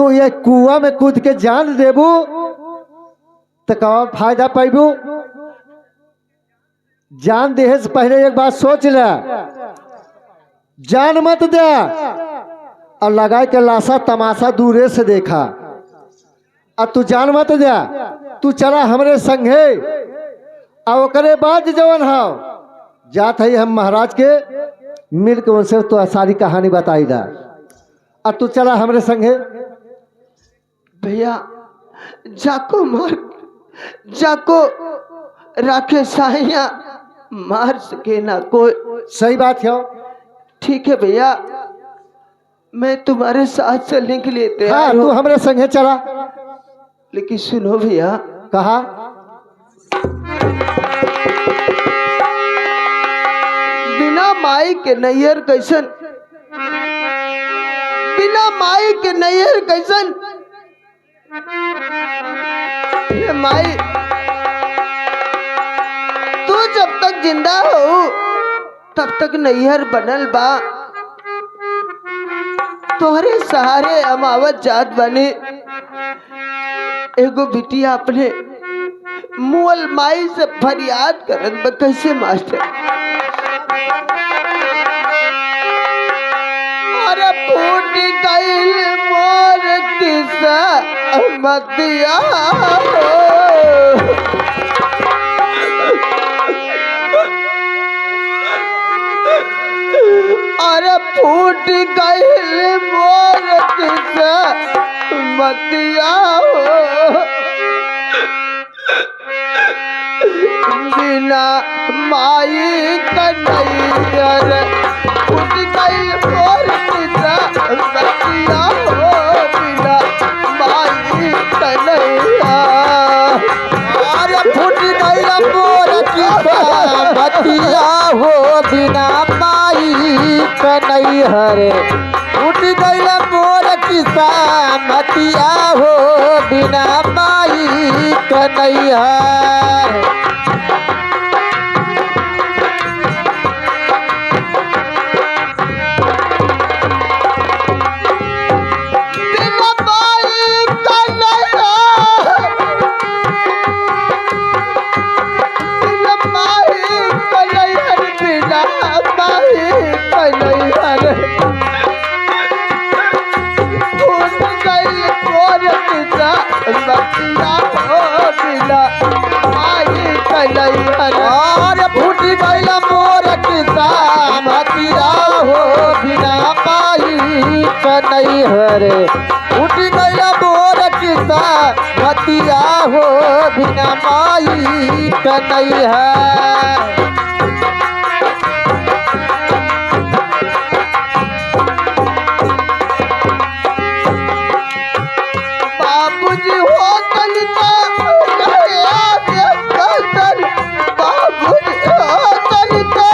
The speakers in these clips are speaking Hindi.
तू ये कुआ में कूद के जान देबू तो कौन फायदा पैबू। जान देहे से पहले एक बात सोच ले, जान मत दे और लगा के लाशा तमाशा दूरे से देखा। और तू जान मत दे, तू चला हमरे संगे और ओकरे बाद जवन हो जात है हम महाराज के मिल के उनसे तो सारी कहानी बताई दा। और तू चला हमरे संगे। भैया जाको राखे साहिया मार सके ना कोई। सही बात है। ठीक है भैया, मैं तुम्हारे साथ चलने के लिए तैयार हाँ, हूँ। तू हमरे संगे चला। लेकिन सुनो भैया, कहा बिना माई के नैयर कैसन, बिना माई के नैयर कैसन। हे माई, तू जब तक जिंदा हो तब तक नैहर बनल बा। तोहरे सहारे अमावत जात बने। एगो बिटिया अपने मुअल माई से फरियाद करत बा। कैसे मास्टर? अरे फूट गईल मोर किस्मतिया, अरे फूट गईल मोर किस्मतिया बिना माई कन्हैया फूट गईल मोर किस्मतिया बिना माई कन्हैया। अरे फूट गईल मोर किस्मतिया हो बिना माई कन्हैया। फूट गईल मोर किस्मतिया हो बिना माई कन्हैया। अरे फूट गईल मोर किस्मतिया हो बिना माई कन्हैया। फूट गईल मोर किस्मतिया हो बिना माई कन्हैया। बाबूजी हो तनिता बाबूजी हो तनिता।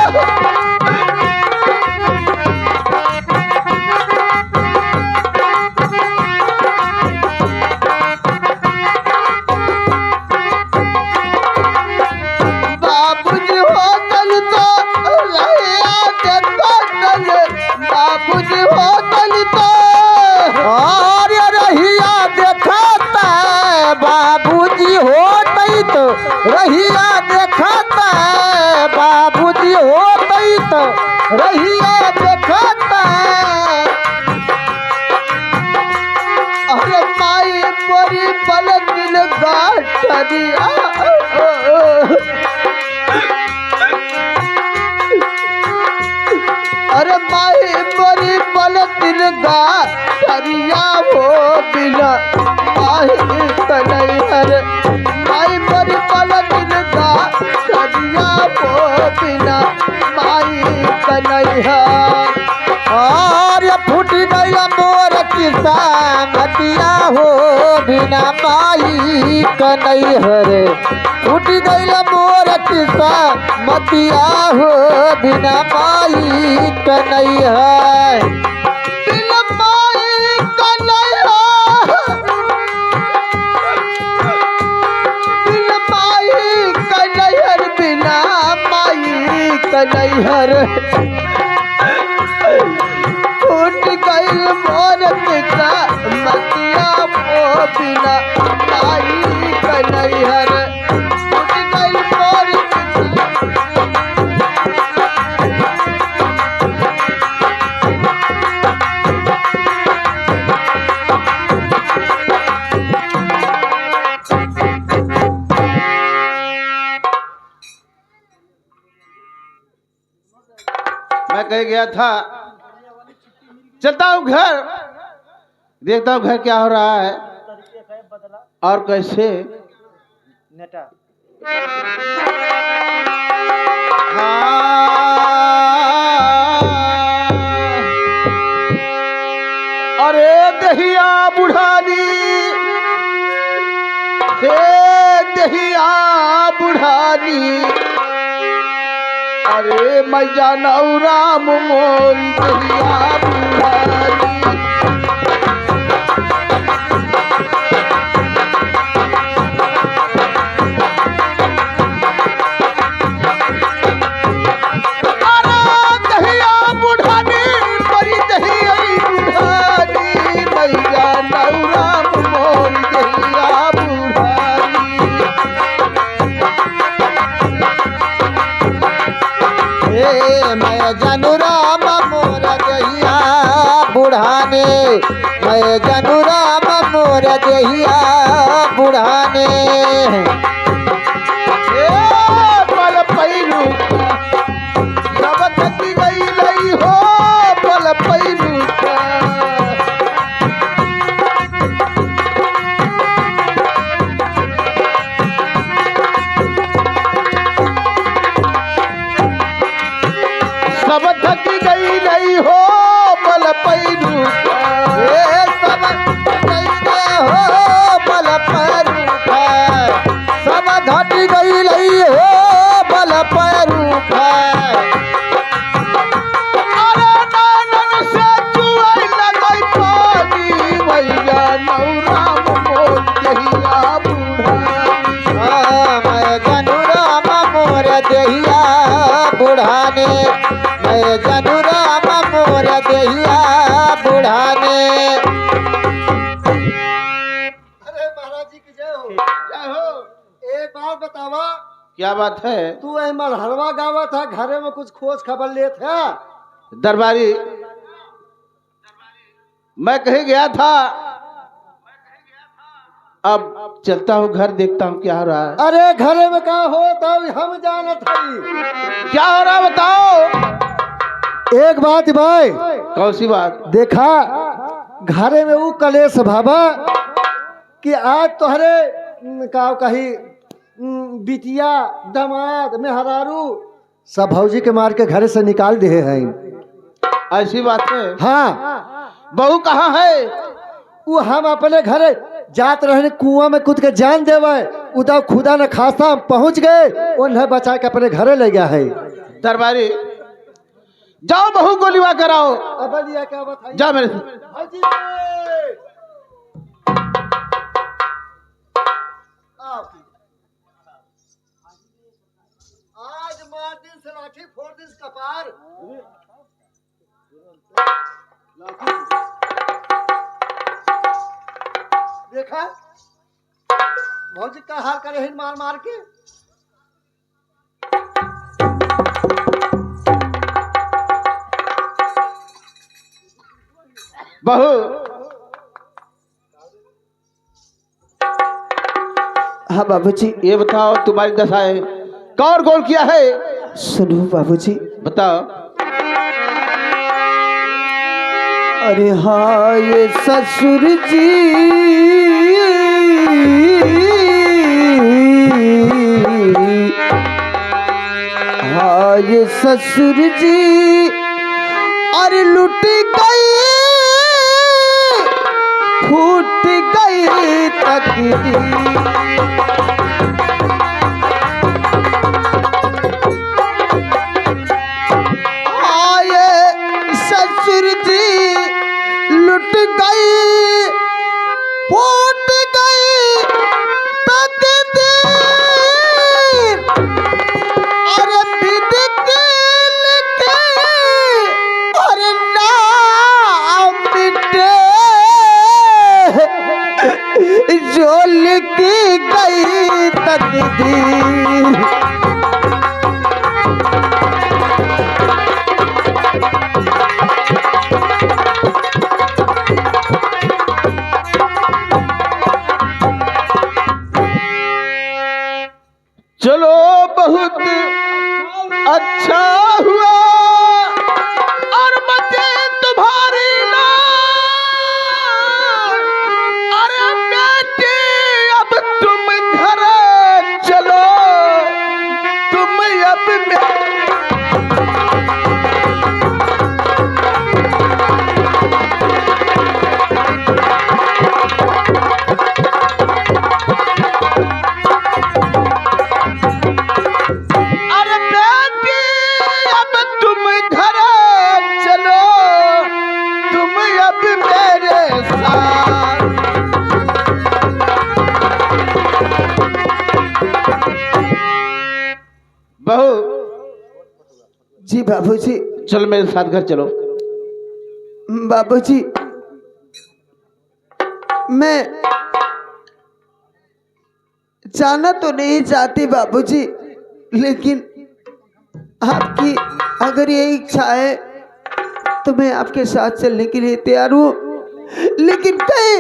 बाबूजी हो तनिता बाबूजी हो तनिता। अरे रहिया देखता बाबूजी होतई तो रहिया देखता बाबूजी होतई तो रहिया देखता। अरे माई मोरी पलक दिल गाठरिया, अरे माई मोरी पलक दिल गाठरिया हो बिना माई कन्हैया। माई मोरी पलक दिल गाठरिया हो बिना माई कन्हैया। अरे फूट गईल मोर किस्मतिया हो बिना माई कन्हैया। फूट गईल मोर किस्मतिया हो बिना माई कन्हैया। बिना माई कन्हैया, बिना माई कन्हैया, बिना माई कन्हैया। फूट गईल मोर किस्मतिया मैं कहीं गया था, चलता हूँ घर, देखता हूँ घर क्या हो रहा है और कैसे। अरे दहिया बुढ़ानी, हे दहिया बुढ़ानी, अरे मैं जानऊ राम मोरी दहिया बुढ़ानी। मैं जानू राम मोर दहिया बुढ़ाने, मैं जानू राम मोर दहिया बुढ़ाने। पल पैरू सब थकी गई लई हो, पल पैरू सब थकी गई नहीं हो, पल पैरू सब हो बल पैरू सब घट गई लई हो बल पैरू। अरे नानन से चुआई लगई पानी, भैया नौराम मोर दहिया बुढ़ानी। मैं जानू राम मोर दहिया बुढ़ाने, मैं जानू राम मोर दहिया बुढ़ाने। अरे महाराज जी की जय हो। क्या हो? एक बात बतावा, क्या बात है? तू मलहरवा गावा था, घरे में कुछ खोज खबर ले था? दरबारी, मैं कहीं गया था, अब चलता हूँ घर, देखता हूँ क्या हो रहा है। अरे घरे में क्या हो तब हम जाना था। क्या हो रहा है बताओ। एक बात भाई, कौन सी बात? देखा घरे में वो कलेश भाबा कि आज तोहरे का कही बिटिया दामाद मेहरारू सब भौजी के मार के घरे से निकाल दिए हैं। ऐसी बात है? हाँ। बहू कहाँ है? वो हम अपने घरे जात रहे, कुआं में कूद के जान देवे, उधर खुदा न खासा पहुंच गए, उन्हें बचा के अपने घरे ले गया है। दरबारी, जाओ बहू को लिवा कराओ। अब लिया क्या बताइए? जा मेरे हाजी। आज मार दिन से लाठी फोड़ दिन से कपार। देखा भौजी का हाल करे है मार मार के। बहू, हाँ बाबूजी। ये बताओ तुम्हारी दशाएं कौन गोल किया है? सुनो बाबूजी। बताओ। अरे हाँ ये ससुर जी, हाँ ये ससुर जी, अरे लुट गई फूट गई तकदीर। लुट गई फूट गई तकदीर, अरे बिदक लिखे अरे नाम मिटे, जो लिखी गई तकदीर। बाबूजी। चलो मेरे साथ घर चलो। बाबूजी मैं जाना तो नहीं चाहती बाबूजी, लेकिन आपकी अगर ये इच्छा है तो मैं आपके साथ चलने के लिए तैयार हूँ। लेकिन कहीं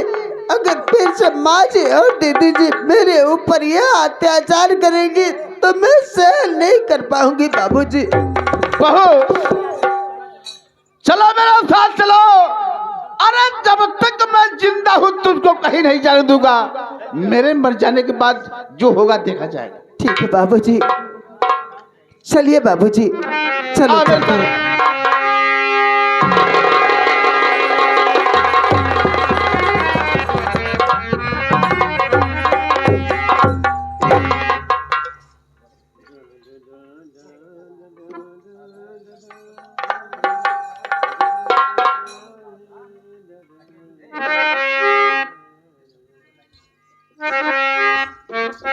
अगर फिर से माँ जी और दीदी जी मेरे ऊपर यह अत्याचार करेंगी तो मैं सहन नहीं कर पाऊंगी बाबूजी। बहू चलो मेरे साथ चलो। अरे जब तक मैं जिंदा हूँ तुझको कहीं नहीं जाने दूंगा। मेरे मर जाने के बाद जो होगा देखा जाएगा। ठीक है बाबूजी, चलिए बाबूजी, चलो आओ मेरे चलते हैं।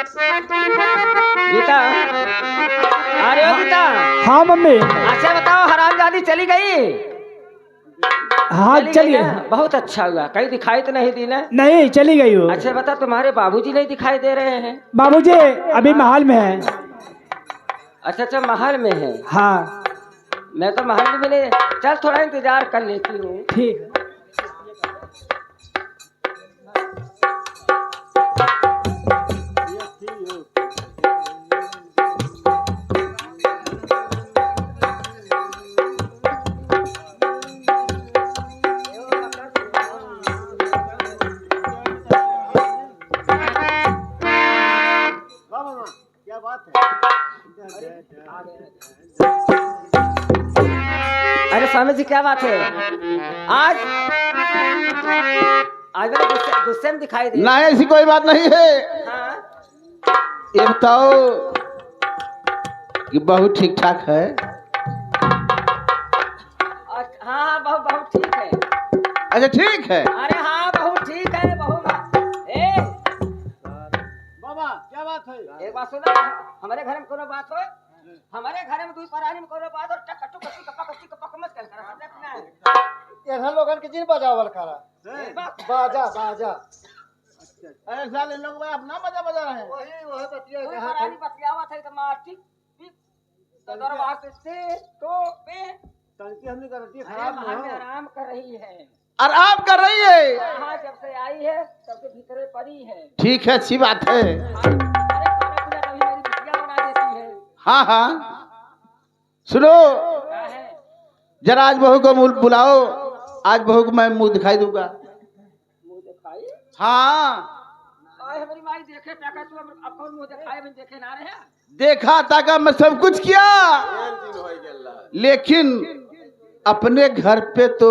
साथ। गीता, अरे ओ गीता, हाँ मम्मी। अच्छा बताओ हरामजादी चली गई? हाँ चली ना? गई। बहुत अच्छा हुआ, कहीं दिखाई तो नहीं दी ना? नहीं चली गई हो। अच्छा बता, तुम्हारे बाबूजी नहीं दिखाई दे रहे हैं? बाबूजी अभी महल में है। अच्छा अच्छा, महल में है। हाँ मैं तो महल में मिले, चल थोड़ा इंतजार कर लेती हूँ। ठीक है। अरे स्वामी जी क्या बात है? आज आज मेरे गुस्से में दिखाई दे। ना ऐसी कोई बात नहीं है। हाँ? ये बताओ कि बहू ठीक ठाक है? हाँ हाँ बहुत बहुत ठीक है। अच्छा ठीक है। अरे हाँ बहुत ठीक है बहू। ए बाबा क्या बात है? एक बात सुनो, हमारे घर में कोनो बात हो, हमारे घर में दूध परानी में कोनो बात और टकटू कच्ची कपा मत कर कर समझे अपना। यहाँ लोगन के जिन बजावल करा बाजा बाजा। अरे साले लोग भाई अपना मजा बजा रहे हैं। वही बतिया दूध कहा परानी बतियावा था तो माटी तो दरवार से तो पे टंकी हमने गारंटी अरे बाहर में आराम कर रही है। आराम कर रही है? हाँ जब से आई है तब से भीतरे पड़ी है। ठीक है, अच्छी बात है। अरे खाना पीना कभी मेरी बिटिया बना देती है। हाँ हाँ सुनो, क्या है? जरा आज बहू को मुंह बुलाओ। आज बहू को मैं मुंह दिखाई दूंगा। मुंह दिखाई? हाँ आए हमारी माई देखे ताका तू अब कौन मुंह दिखाए में देखे ना रहे हैं? देखा ताका मैं सब कुछ किया, लेकिन अपने घर पे तो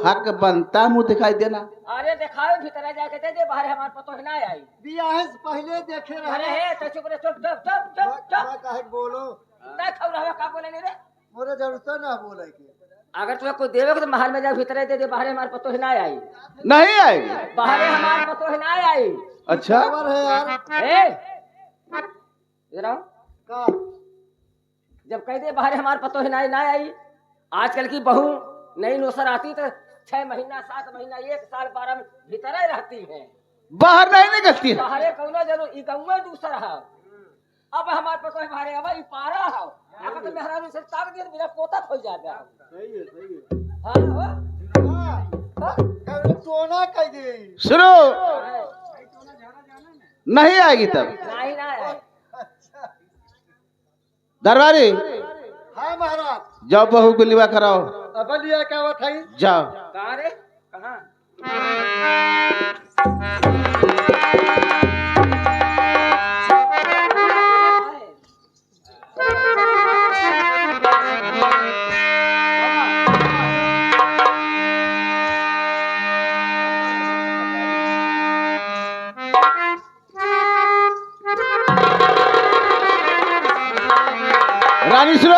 हक बनता मुंह दिखाई देना। अरे दिखाओ भीतर जाके दे दे, बाहर हमारे पतो ना आई। बियाह से पहले देखे अरे रहे। हे तो चुप रहे, चुप चुप चुप चुप चुप। मैं काहे बोलो? ना खाऊ रहा का बोले नहीं रे। मोरे जरूरत ना बोले के। अगर तुम्हें कोई देवे तो महल में जा भीतर दे दे, बाहर हमारे पतो ना आई। नहीं आएगी? बाहर हमारे पतो ना आई। अच्छा खबर है यार। ए इधर आओ। का जब कह दे बाहर हमारे पतो ना आई। आजकल की बहू नई नौसर आती तो 6 महीना 7 महीना 1 साल 12 भीतर ही रहती है, बाहर नहीं निकलती है। बाहरे कौनो जरूर ई गौवा दूसरा है। अब हमारे पास कोई बाहरे अब ई पारा है। अब तो मेहरारू से ताक दे बिना पोता हो जाएगा। सही है। हां हो हां कहे तो ना कह दे। सुनो, नहीं आएगी तब। नहीं ना है। दरबारी हाँ महाराज। जाओ बहू को लिवा कराओ। अब लिया क्या बात है? जाओ। कहां रे कहां? रानी सुनो,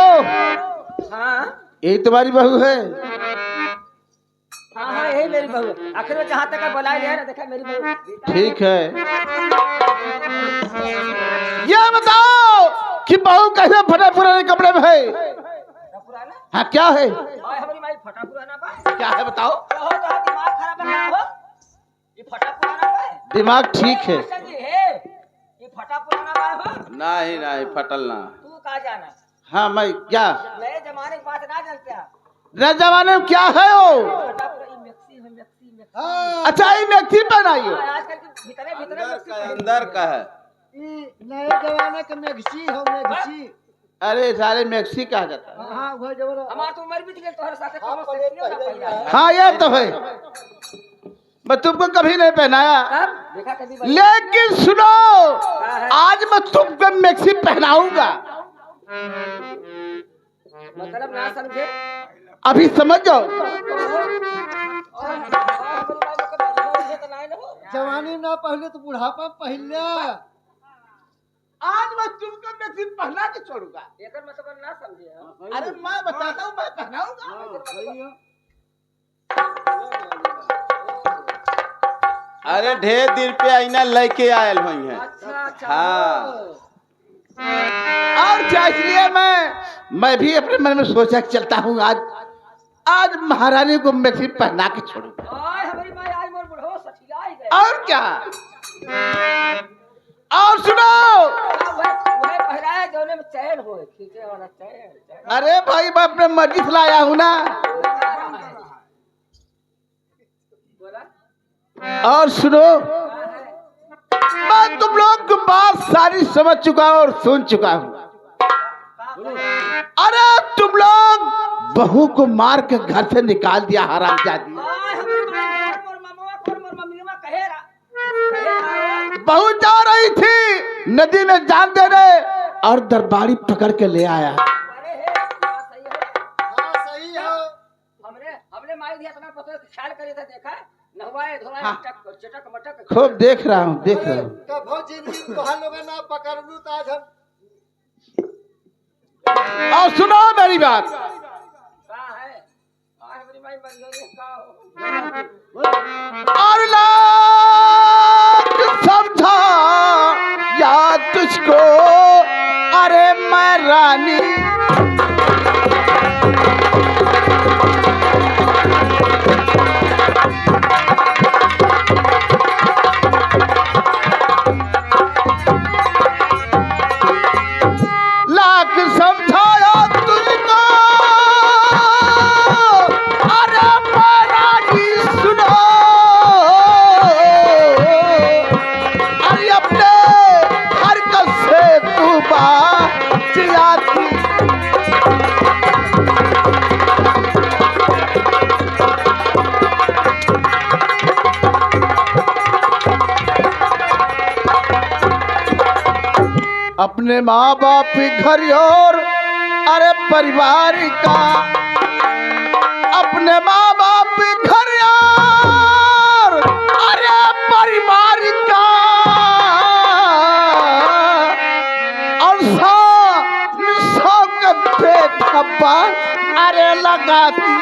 हां यही तुम्हारी बहू है? हां हां यही मेरी बहू है। आखिर में जहां तक बुलाए ले ना, देखा मेरी बहू। ठीक है। ये बताओ कि बहू कैसे फटे पुराने कपड़े में है? पुराना हाँ क्या है? भाई हमारी माई फटा पुराना बा क्या है बताओ? हो तो हाँ, दिमाग खराब है हो ये फटा पुराना बा दिमाग ठीक है। मास्टर जी है ये फटा पुराना बा हो नहीं नहीं फटल ना। तू कहाँ जाना हाँ मैं क्या नए जमाने की बात ना जानते आप नए जमाने में क्या है वो? फटा पूरा ये मैक्सी है मैक्सी अच्छा ये मैक्सी पहनाइए। आजकल के भीतरे भीतरे मैक्सी पहनते हैं। अंदर का है। नए जमाने के मैक्सी हो मैक्सी। अरे सारे मैक्सी कहा जाता है। हाँ वो जबर हमार तो उम्र बीत गई तोहरे साथे कौनो सेक्सियो ना पहिरा है। हाँ ये तो है। मैं तुमको कभी नहीं पहनाया तब देखा कभी बनी? लेकिन सुनो है? आज मैं तुमको मैक्सी पहनाऊंगा। मतलब ना समझे अभी समझ जाओ। जवानी ना पहले तो बुढ़ापा पहले। आज मैं तुमको मैक्सी पहना के छोड़ूंगा। एकर मतलब ना समझे हाँ? अरे मैं बताता हूँ मैं पहनाऊंगा। अरे ढेर दिन पे आईना लेके आयल हुई है। अच्छा अच्छा हाँ। और क्या इसलिए मैं भी अपने मन में सोचा कि चलता हूँ आज महारानी को मैक्सी पहना के छोड़ूंगा। आय हमारी माई आई मोर बुढ़ो सठिया ही गए और क्या और सुनो वह पहराया जौने में चैन हो खींचे वाला चैन अरे भाई मैं अपने मर्जी से लाया हूँ ना। बोला और सुनो मैं तुम लोग की बात सारी समझ चुका हूँ और सुन चुका हूँ। अरे तुम लोग बहू को मार के घर से निकाल दिया हरामजादी। आय हमारी माई मोर ममवा कोर मोर मम्मीवा कहेरा कहेरा बहू जा रही थी नदी में जान देने और दरबारी पकड़ के ले आया। अरे हे बात सही है हाँ सही है। हमने माई दिया अपना पता ख्याल करे था देखा नहवाए धोवाए हाँ। चटक चटक मटक खूब देख रहा हूँ देख रहा हूँ। कभो जिंदगी तो हम लोग ना पकड़ लू तो आज हम और सुनो मेरी बात। कहाँ है आय हमारी माई मर गई का हो और लाख समझा या तुझको अरे मैं रानी लाख समझाया तुझको अरे मैं रानी सुनो अरे अपने हरकत से तू बात आती। अपने माँ बाप के घर और अरे परिवार का अपने माँ बाप के घर और अरे परिवार का और सौ के बेटा अरे लगाती।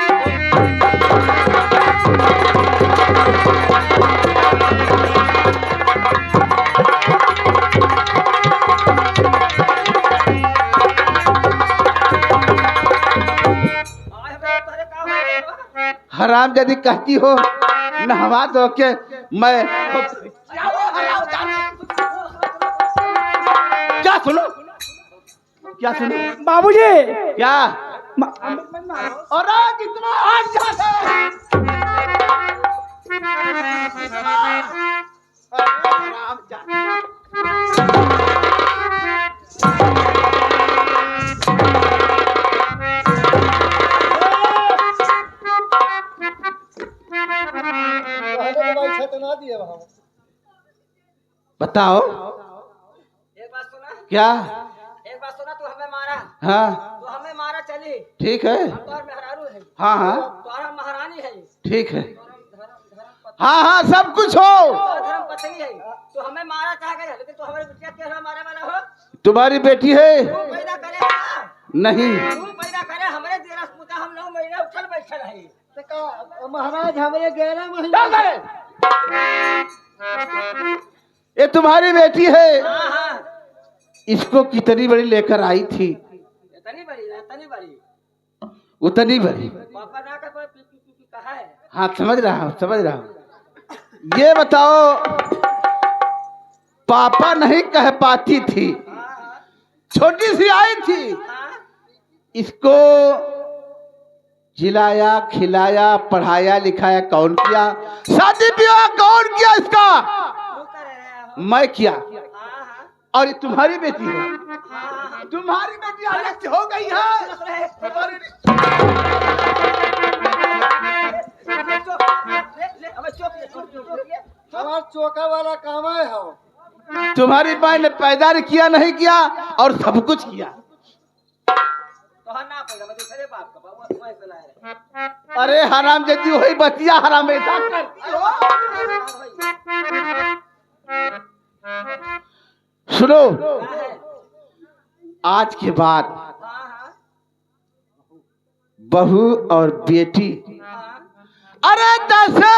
हराम यदि कहती हो नहवा दो के मैं क्या सुनो क्या सुनो बाबूजी क्या मा- और आज इतना आज जाता है। हराम जाता। ना दिए वहाँ बताओ एक बात सुना क्या। एक बात सुना तू हमें मारा हाँ तो हमें मारा चली ठीक है। हम तो मेहरारू है हाँ हाँ तोहरा महारानी है ठीक है। धर्म हाँ हाँ सब कुछ हो। पत्नी है तो हमें मारा चाह गए लेकिन तू हमारी बिटिया के मारे वाला हो तुम्हारी बेटी है तू पैदा करे नहीं। तू पैदा करे हमारे देरा पूछा हम 9 महीने उठल बैठल है तो का महाराज हमारे 11 महीने क्या करे? ये तुम्हारी बेटी है। हाँ हाँ इसको कितनी बड़ी लेकर आई थी इतनी बड़ी उतनी बड़ी। पापा ना कर पी पी पी पी कहा है। हाँ समझ रहा हूँ समझ रहा हूँ। ये बताओ, पापा नहीं कह पाती थी, छोटी सी आई थी, इसको जिलाया खिलाया पढ़ाया लिखाया कौन किया? शादी ब्याह कौन किया इसका? मैं किया। और ये तुम्हारी बेटी है, तुम्हारी बेटी अलग से हो गई है। हमार चौका वाला काम है हो। तुम्हारी माँ ने पैदा किया नहीं किया और सब कुछ किया। अरे हराम जदी वही बतिया हराम ऐसा करती हो। सुनो, आज के बाद बहू और बेटी, अरे जैसे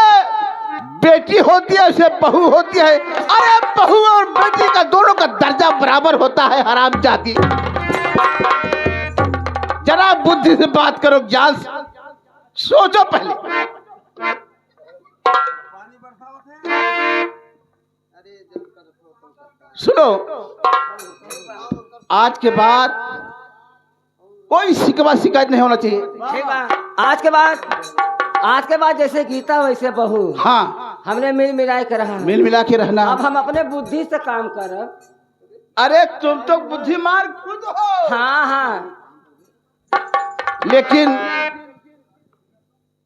बेटी होती है उसे बहू होती है। अरे बहू और बेटी का दोनों का दर्जा बराबर होता है हराम जाती। जरा बुद्धि से बात करो, ज्ञान सोचो पहले। सुनो, आज के बाद कोई शिकवा शिकायत नहीं होना चाहिए। ठीक बा। आज के बाद जैसे गीता वैसे बहू। हाँ, हमने मिल मिला के रहा। मिल मिला के रहना। अब हम अपने बुद्धि से काम करब। अरे तुम तो बुद्धिमान खुद हो। हाँ हाँ, लेकिन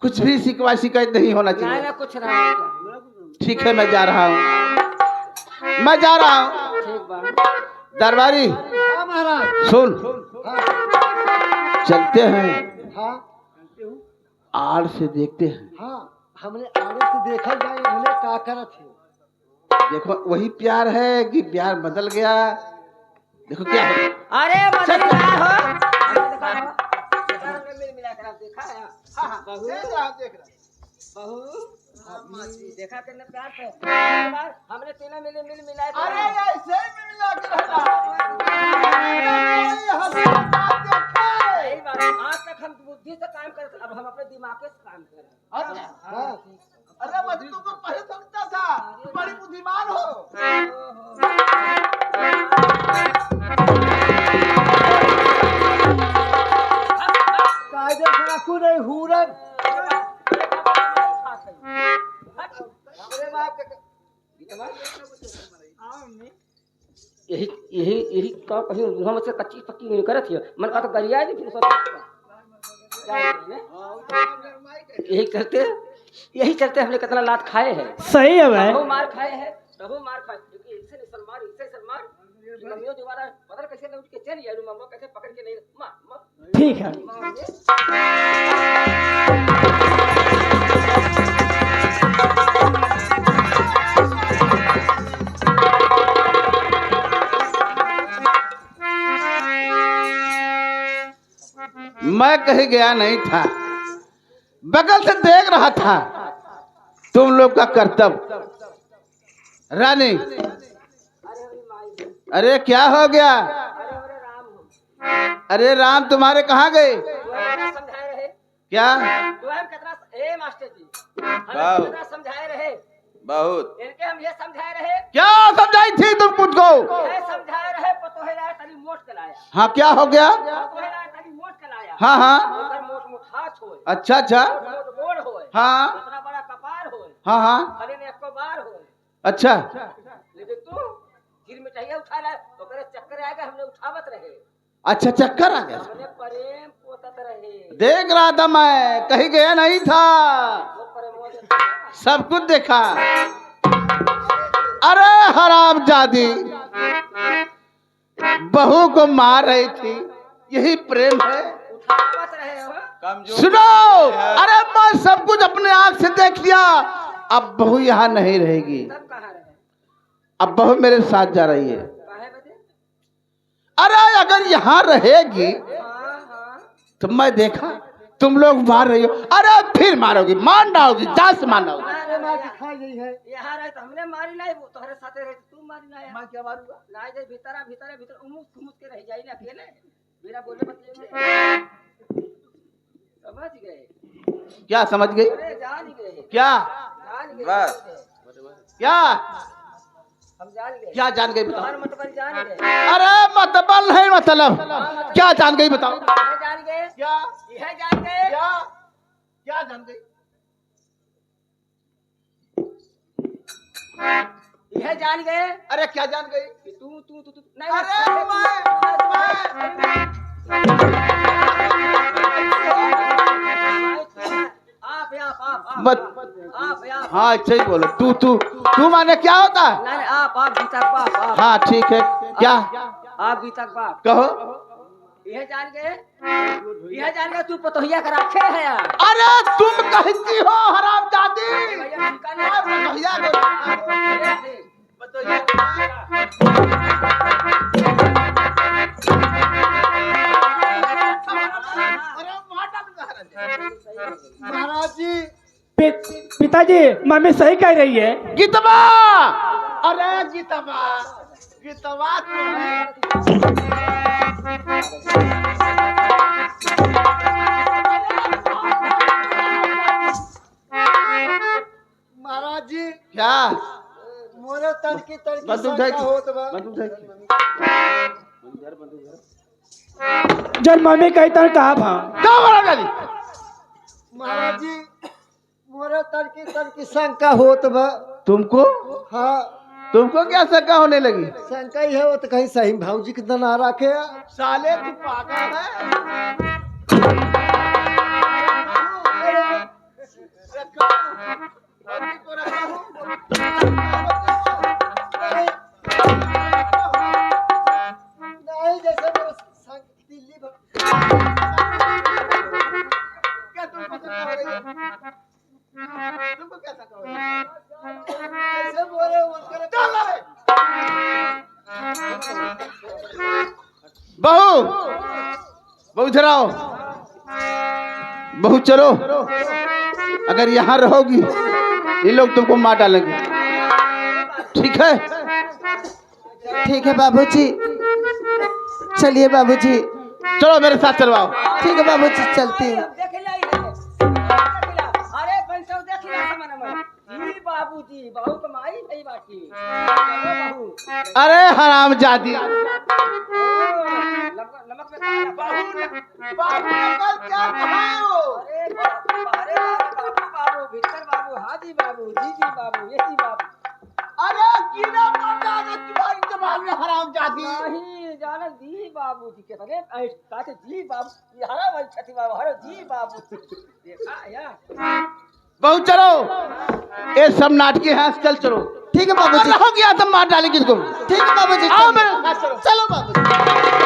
कुछ भी शिकवा शिकायत नहीं होना नहीं चाहिए। ना कुछ नहीं। ठीक है, मैं जा रहा हूँ, मैं जा रहा हूँ। ठीक बा। दरबारी हाँ महाराज। सुन, हाँ चलते हैं, हाँ आड़ से देखते हैं। हाँ, हमने आगे से देखा जाए हमने का करत है। देखो वही प्यार है कि प्यार बदल गया? देखो क्या है। अरे बदल रहा हो। हमने मिल मिला कर आप देखा है। बहू देखा कितने प्यार से। हमने तीनों मिल मिला के। अरे ऐसे ही मिला के रहना। सही बात है। आज तक हम बुद्धि से काम करते, अब हम अपने दिमाग से काम कर रहे हैं। हाँ अरे मैं तुमको पहले समझता था, तुम बड़ी बुद्धिमान हो। कायदे खाकू नहीं हुरन। यही यही यही तो कहीं हम से कच्ची पक्की नहीं करत हियो। मन का तो गरिया नहीं फिर सब यही चलते हमने कितना लात खाए हैं। सही है भाई। बहु मार खाए हैं, बहु मार खाए, क्योंकि इससे नहीं सलमार, इससे सलमार कि मम्मियों दोबारा पता कैसे उठ के चली आई, मम्मा कैसे पकड़ के नहीं मार ठीक है। मैं कहीं गया नहीं था, बगल से देख रहा था तुम लोग का कर्तव्य। रानी, अरे क्या हो गया? अरे राम तुम्हारे कहाँ गए? समझाए रहे क्या? तो हम कितना ए मास्टर जी हम कितना समझाए रहे, बहुत। इनके हम ये समझाए रहे, क्या समझाई थी तुम मुझको? ये समझाए रहे पतो है लाया तनी मोट के लाया, हाँ क्या हो गया? पतो है लाया तनी मोट के लाया। हाँ हाँ, ओकर मोट मुठाच होए, अच्छा अच्छा, मोट गोड़ होए, हाँ इतना बड़ा कपार होए, हाँ हाँ, खाली ने एको बार होए। अच्छा लेकिन तू गिर मिठाइया उठा ला, ओकरे चक्कर आएगा हमने उठावत रहे, अच्छा, चक्कर आ गया? हमने प्रेम पोतत रहे, देख रहा था मैं, कहीं गया नहीं था, वो प्रेम सब कुछ देखा। अरे हराम जादी, बहू को मार रही थी, यही प्रेम है? उठावत रहे हो। कमजोर सुनो, अरे मैं सब कुछ अपने आंख से देख लिया। अब बहू यहाँ नहीं रहेगी, तब कहाँ रहे? अब बहू मेरे साथ जा रही है। काहे बजे? अरे अगर यहाँ रहेगी हाँ हाँ, तो मैं देखा तुम लोग मार रही हो, अरे फिर मारोगी, मार डालोगी, जान से मार डालोगी। खा गई है। यहाँ रहे तो हमने मारी लाई, वो तोहरे साथे रहे तो तू मारी लाया। मैं क्या मारूंगा? लाई जाए भीतर भीतर भीतर उमुक खुमुक के रह जाई ना अकेले, बिना बोले मत ले। समझ गए, क्या समझ गई? अरे जान गए, क्या जान गए, बस। क्या हम जान गए, क्या जान गई बताओ? तुम्हारा मतलब जान गए, अरे मतलब नहीं, मतलब क्या जान गई बताओ? यह जान गए, क्या यह जान गए, क्या क्या जान गई? यह जान गए अरे क्या जान गई? कि तू नहीं, अरे आप हाँ अच्छा ही बोलो। तू माने क्या होता है? नहीं आप गीता बाप आप हाँ ठीक है। क्या आप गीता बाप कहो? यह जान गए तू पतोहिया का रखे है यार। अरे तुम कहती हो हरामजादी। भैया ठिकाने महाराज जी पिताजी मम्मी सही कह रही है। गीतवा, अरे गीतवा गीतवा महाराज जी क्या मोरे तड़की तड़की बंदूक शंका ढाई होत बा। बंदूक ढाई जब मम्मी कहता कहा था क्या हरामजादी? महाराज जी मोरे तड़की तड़की शंका होत बा। तुमको हाँ तुमको क्या शंका होने लगी? शंका ही है वो तो कहीं सही भाऊजी कितना ना रखे साले तू पागल है। नहीं जैसे मेरे दिल्ली क्या तुमको शंका हो रही है? तुमको क्या शंका हो रही है? ऐसे बोले बहू बहू इधर आओ। बहू चलो, अगर यहाँ रहोगी ये लोग तुमको मार डालेंगे। ठीक है? ठीक है बाबूजी, चलिए बाबूजी। चलो मेरे साथ चलवाओ। ठीक है बाबूजी, चलती हूँ। देख लिया अरे पंचव देख लिया सामान में जी बाबूजी बहु कमाई नहीं बाकी चलो बहू अरे हरामजादी। नमक में काला बाबू ने कल क्या कहा हो? अरे बाबू भीतर बाबू हाजी बाबू जी बाबू ये जी बाबू अरे कीड़ा मार डाले तुम्हारी जबान में हरामजादी। नहीं जाना जी बाबू जी के अरे कहते जी बाबू ये हरा भाई छठी बाबू हरो जी बाबू देखा या बहू चलो, ये सब नाटकी है। चल चलो। ठीक है बाबूजी, हो गया तो मार डालेगी तुमको। ठीक है बाबूजी, आओ चलिए। मेरे साथ चलो। चलो बाबूजी।